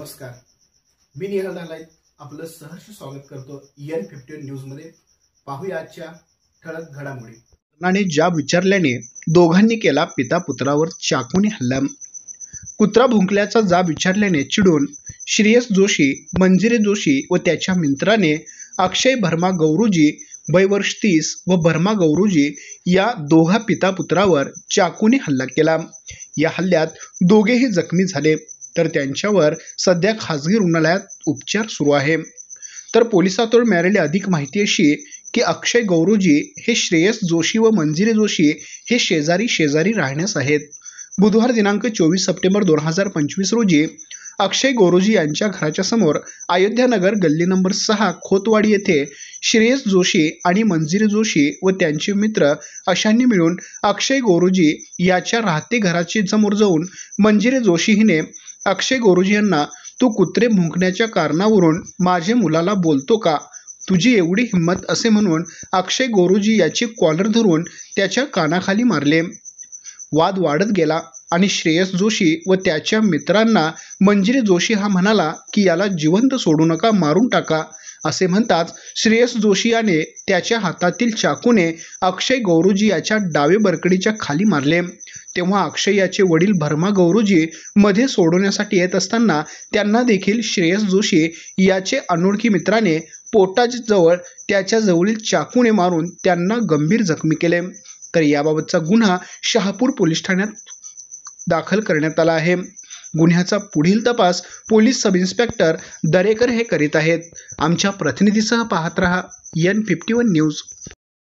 नमस्कार, मी निहाल नालायक आपलं सहर्ष स्वागत करतो N51 न्यूज मध्ये। पाहूया आजच्या ठळक घडामोडी। नाने जाब विचारल्याने दोघांनी केला पिता पुत्रावर चाकूने हल्ला। कुत्रा भुंकल्याचा जाब विचारल्याने चिडून श्रेयस जोशी, मंजिरी जोशी व त्याच्या मित्राने अक्षय भरमा गौरूजी वय वर्ष 30 व भरमा गौरूजी या दोघा पिता पुत्रावर चाकूने हल्ला केला। या हल्ल्यात दोघेही जखमी झाले, तर त्यांच्यावर सध्या खासगी रुग्णालयात उपचार सुरू आहे। तर पोलिसांतून मिळालेली अधिक माहिती अशी की अक्षय गौरूजी हे श्रेयस जोशी व मंजिरी जोशी हे शेजारी राहण्यास आहेत। बुधवार दिनांक 24 सप्टेंबर 2025 रोजी अक्षय गौरूजी यांच्या घराच्या समोर अयोध्यानगर गल्ली नंबर 6 खोतवाडी येथे श्रेयस जोशी आणि मंजिरी जोशी व त्यांचे मित्र अशांनी मिळून अक्षय गौरूजी याच्या राहते घराची समोर जाऊन मंजिरी जोशी हिने अक्षय गौरूजी यांना तू कुत्रे भुंकण्याच्या कारणावरून माझे मुलाला बोलतो का, तुझी एवढी हिंमत असे म्हणून अक्षय गौरूजी याची कॉलर धरून त्याच्या कानाखाली मारले। वाद वाढत गेला आणि श्रेयस जोशी व त्याच्या मित्रांना मंजिरी जोशी हा म्हणाला की याला जिवंत सोडू नका, मारून टाका। असे म्हणताच श्रेयस जोशी याने त्याच्या हातातील चाकूने अक्षय गौरूजी याच्या डावे बरकडीच्या खाली मारले। तेव्हा अक्षय याचे वडील भरमा गौरूजी मध्ये सोडवण्यासाठी येत असताना त्यांना देखील श्रेयस जोशी याचे अनोळखी मित्राने पोटाजवळ त्याच्या जवळील चाकूने मारून त्यांना गंभीर जखमी केले। तर याबाबतचा गुन्हा शहापूर पोलीस ठाण्यात दाखल करण्यात आला आहे। गुन्ह्याचा पुढील तपास पोलीस सब इन्स्पेक्टर दरेकर हे करीत आहेत। आमच्या प्रतिनिधीसह पाहत रहा N51 न्यूज।